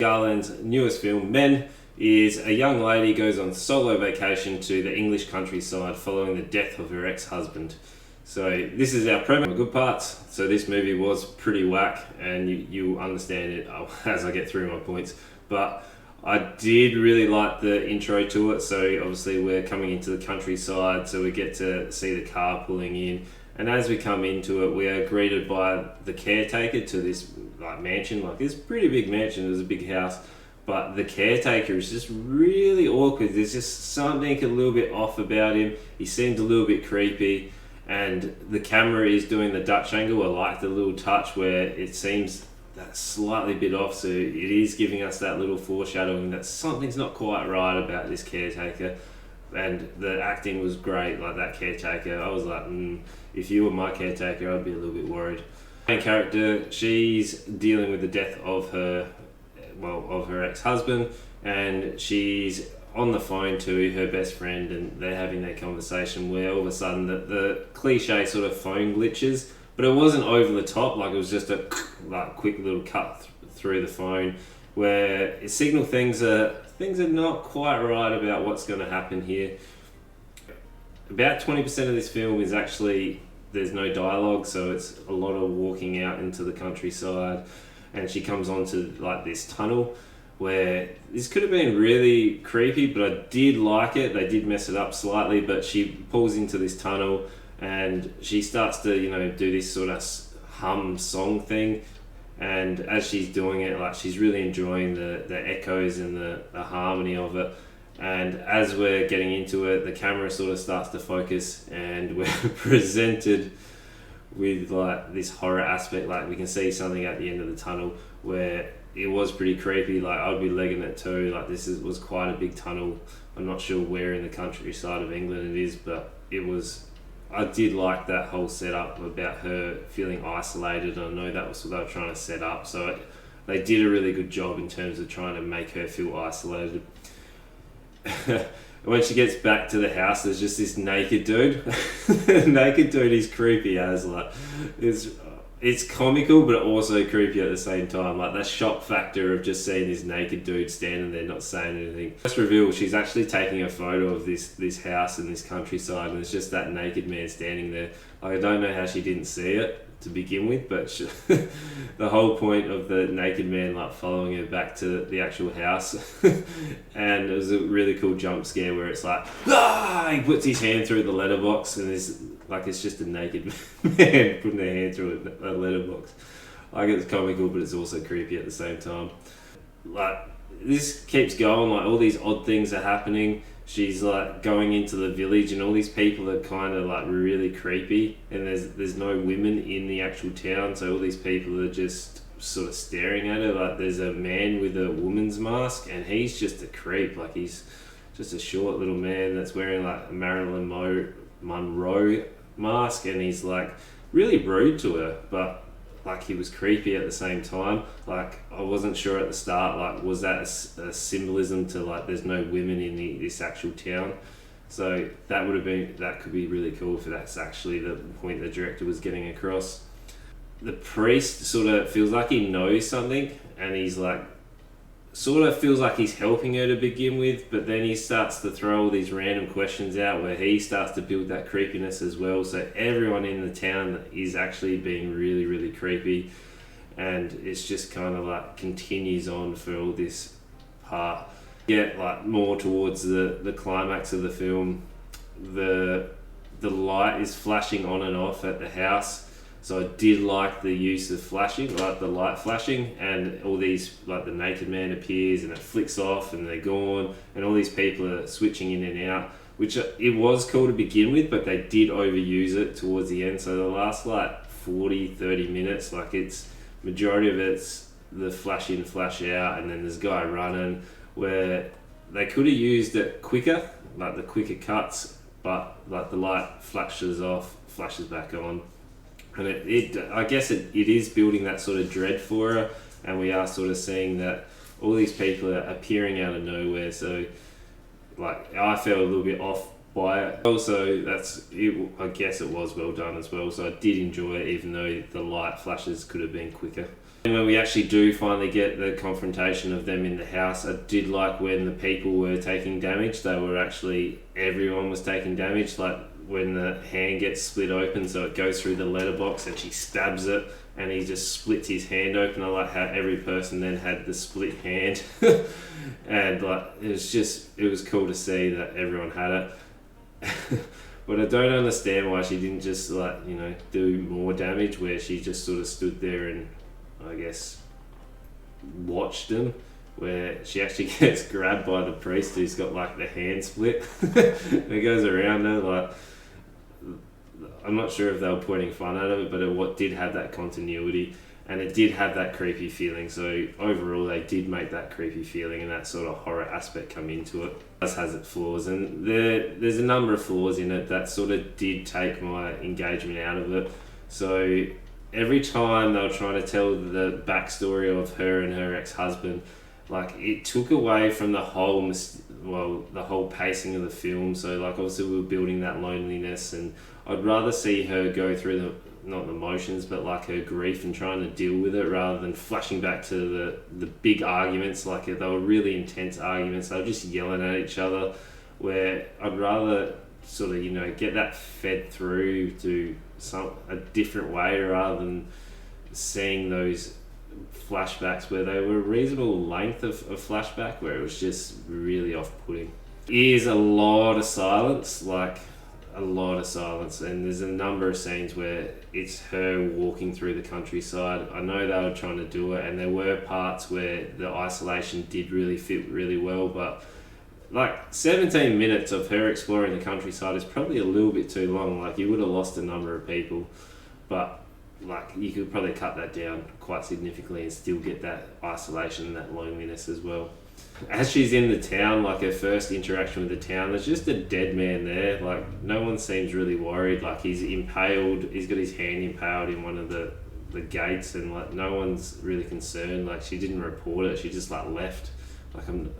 Garland's newest film, Men, is a young lady goes on solo vacation to the English countryside following the death of her ex-husband. So this is our promo good parts. So this movie was pretty whack, and you'll understand it as I get through my points. But I did really like the intro to it. So obviously we're coming into the countryside, so we get to see the car pulling in. And as we come into it, we are greeted by the caretaker to this mansion. This pretty big mansion. It was a big house. But the caretaker is just really awkward. There's just something a little bit off about him. He seemed a little bit creepy. And the camera is doing the Dutch angle. I like the little touch where it seems that slightly bit off. So it is giving us that little foreshadowing that something's not quite right about this caretaker. And the acting was great, like that caretaker. I was like, if you were my caretaker, I'd be a little bit worried. The main character, she's dealing with the death of her ex-husband, and she's on the phone to her best friend, and they're having that conversation where all of a sudden the cliche sort of phone glitches, but it wasn't over the top. It was just a quick little cut through the phone where it signaled things are not quite right about what's going to happen here. About 20% of this film is actually, there's no dialogue, so it's a lot of walking out into the countryside, and she comes onto this tunnel where this could have been really creepy, but I did like it. They did mess it up slightly, but she pulls into this tunnel and she starts to do this sort of hum song thing, and as she's doing it, she's really enjoying the echoes and the harmony of it. And as we're getting into it, the camera sort of starts to focus, and we're presented with this horror aspect. We can see something at the end of the tunnel where it was pretty creepy. I'd be legging it too. This was quite a big tunnel. I'm not sure where in the countryside of England it is, but I did like that whole setup about her feeling isolated. I know that was what they were trying to set up, so they did a really good job in terms of trying to make her feel isolated. When she gets back to the house, there's just this naked dude. The naked dude is creepy as it's comical, but also creepy at the same time. That shock factor of just seeing this naked dude standing there not saying anything. First reveal, she's actually taking a photo of this house in this countryside, and it's just that naked man standing there. I don't know how she didn't see it to begin with, but the whole point of the naked man following her back to the actual house, and it was a really cool jump scare where it's he puts his hand through the letterbox, and there's it's just a naked man putting their hand through a letterbox. It's comical, but it's also creepy at the same time. This keeps going, all these odd things are happening. She's going into the village, and all these people are kind of really creepy, and there's no women in the actual town, so all these people are just sort of staring at her. There's a man with a woman's mask, and he's just a creep. He's just a short little man that's wearing a Marilyn Monroe mask, and he's really rude to her, but he was creepy at the same time. I wasn't sure at the start, was that a symbolism to there's no women in this actual town? So that could be really cool if that's actually the point the director was getting across. The priest sort of feels like he knows something, and he's sort of feels like he's helping her to begin with, but then he starts to throw all these random questions out where he starts to build that creepiness as well. So everyone in the town is actually being really, really creepy, and it's just kind of continues on for all this part. More towards the climax of the film, the light is flashing on and off at the house. So I did like the use of flashing, the light flashing, and all these, the naked man appears and it flicks off and they're gone, and all these people are switching in and out, which it was cool to begin with, but they did overuse it towards the end. So the last 40-30 minutes, it's majority of it's the flash in, flash out, and then there's a guy running, where they could have used it quicker, the quicker cuts, but the light flashes off, flashes back on. And I guess it is building that sort of dread for her, and we are sort of seeing that all these people are appearing out of nowhere. So, I felt a little bit off by it. Also, I guess it was well done as well. So I did enjoy it, even though the light flashes could have been quicker. And when we actually do finally get the confrontation of them in the house, I did like when the people were taking damage. They were actually, everyone was taking damage. Like when the hand gets split open, so it goes through the letterbox and she stabs it and he just splits his hand open. I like how every person then had the split hand. And like, it was cool to see that everyone had it. But I don't understand why she didn't just do more damage, where she just sort of stood there and I guess watched them, where she actually gets grabbed by the priest who's got like the hand split. And it goes around her. Like, I'm not sure if they were pointing fun at it, but it did have that continuity and it did have that creepy feeling. So overall they did make that creepy feeling and that sort of horror aspect come into it. It has its flaws, and there's a number of flaws in it that sort of did take my engagement out of it. So every time they were trying to tell the backstory of her and her ex-husband, like it took away from the whole pacing of the film. So like obviously we were building that loneliness, and I'd rather see her go through not the motions, but like her grief and trying to deal with it, rather than flashing back to the big arguments. Like they were really intense arguments. They were just yelling at each other, where I'd rather sort of, get that fed through to a different way, rather than seeing those flashbacks where they were a reasonable length of flashback, where it was just really off-putting. Is a lot of silence, and there's a number of scenes where it's her walking through the countryside. I know they were trying to do it, and there were parts where the isolation did really fit really well, but like 17 minutes of her exploring the countryside is probably a little bit too long. Like you would have lost a number of people, but like you could probably cut that down quite significantly and still get that isolation and that loneliness as well. As she's in the town, like her first interaction with the town, there's just a dead man there. Like no one seems really worried. Like he's got his hand impaled in one of the gates, and like no one's really concerned. Like she didn't report it, she just like left. Like I'm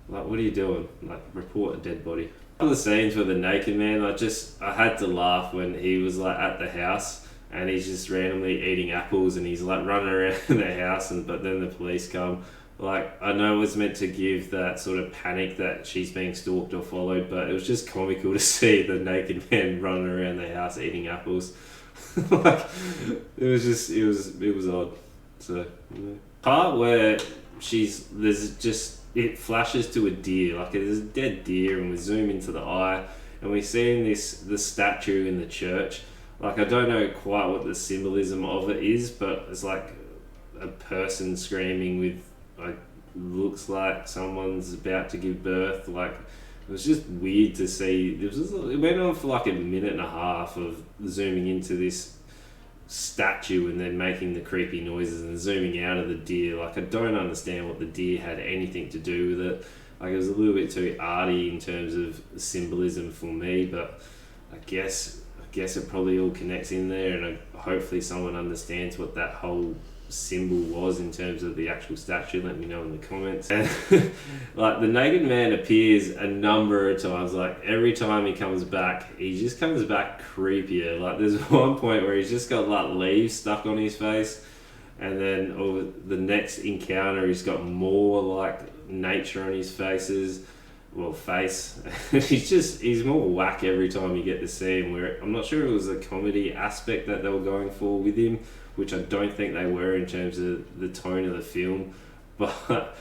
like, what are you doing? Like report a dead body. One of the scenes with the naked man, I had to laugh when he was like at the house and he's just randomly eating apples and he's like running around the house, but then the police come. Like, I know it was meant to give that sort of panic that she's being stalked or followed, but it was just comical to see the naked man running around the house eating apples. Like, it was odd. So, part where it flashes to a deer, like there's a dead deer, and we zoom into the eye, and we're seeing the statue in the church. Like, I don't know quite what the symbolism of it is, but it's like a person screaming with, like, looks like someone's about to give birth. Like, it was just weird to see. It went on for like a minute and a half of zooming into this statue and then making the creepy noises and zooming out of the deer. Like, I don't understand what the deer had anything to do with it. Like, it was a little bit too arty in terms of symbolism for me, but I guess it probably all connects in there, and hopefully someone understands what that whole symbol was in terms of the actual statue. Let me know in the comments. And like, the naked man appears a number of times. Like, every time he comes back, he just comes back creepier. Like, there's one point where he's just got like leaves stuck on his face, and then over the next encounter he's got more like nature on his face. He's more whack every time you get to see him, where I'm not sure it was a comedy aspect that they were going for with him, which I don't think they were in terms of the tone of the film. But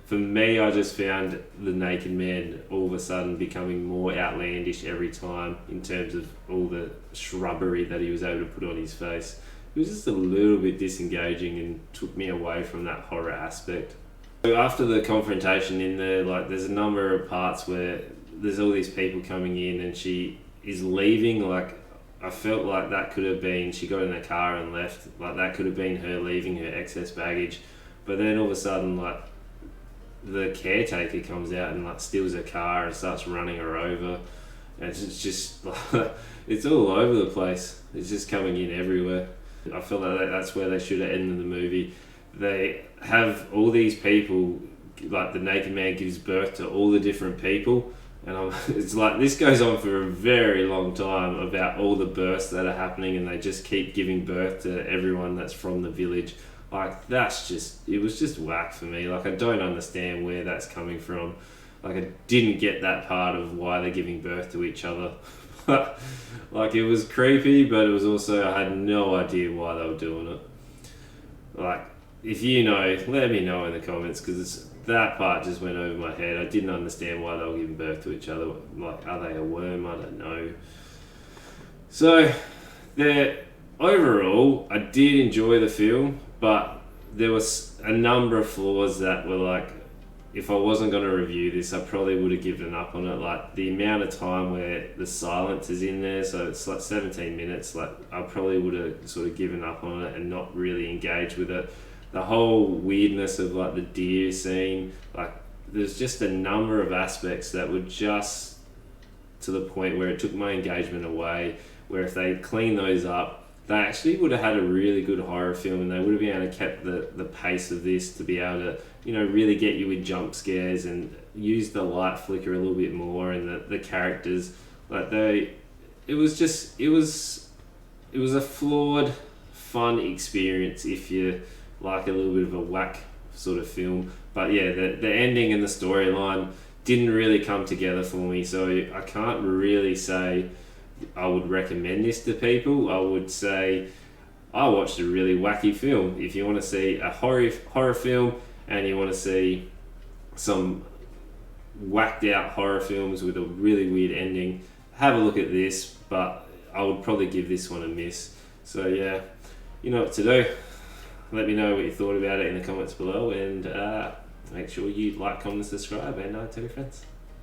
for me, I just found the naked man all of a sudden becoming more outlandish every time in terms of all the shrubbery that he was able to put on his face. It was just a little bit disengaging and took me away from that horror aspect. So after the confrontation in there, like, there's a number of parts where there's all these people coming in and she is leaving. Like, I felt like that could have been, she got in the car and left, like that could have been her leaving her excess baggage. But then all of a sudden, like, the caretaker comes out and like steals her car and starts running her over, and it's just like, it's all over the place. It's just coming in everywhere. I feel like that's where they should have ended the movie. They have all these people, like the naked man gives birth to all the different people, and it's like, this goes on for a very long time about all the births that are happening, and they just keep giving birth to everyone that's from the village. Like that's just, it was just whack for me. Like I don't understand where that's coming from. Like I didn't get that part of why they're giving birth to each other. Like it was creepy, but it was also, I had no idea why they were doing it. Like if you know, let me know in the comments, because that part just went over my head. I didn't understand why they were giving birth to each other. Like, are they a worm? I don't know. So, overall, I did enjoy the film, but there was a number of flaws that were like, if I wasn't going to review this, I probably would have given up on it. Like the amount of time where the silence is in there, so it's like 17 minutes, like I probably would have sort of given up on it and not really engaged with it. The whole weirdness of like the deer scene, like there's just a number of aspects that were just to the point where it took my engagement away, where if they cleaned those up, they actually would have had a really good horror film, and they would have been able to keep the pace of this to be able to, you know, really get you with jump scares and use the light flicker a little bit more, and the characters, like it was a flawed, fun experience if you like a little bit of a whack sort of film. But yeah, the ending and the storyline didn't really come together for me, so I can't really say I would recommend this to people. I would say I watched a really wacky film. If you want to see a horror film and you want to see some whacked out horror films with a really weird ending, have a look at this, but I would probably give this one a miss. So yeah, you know what to do. Let me know what you thought about it in the comments below, and make sure you like, comment, subscribe, and tell your friends.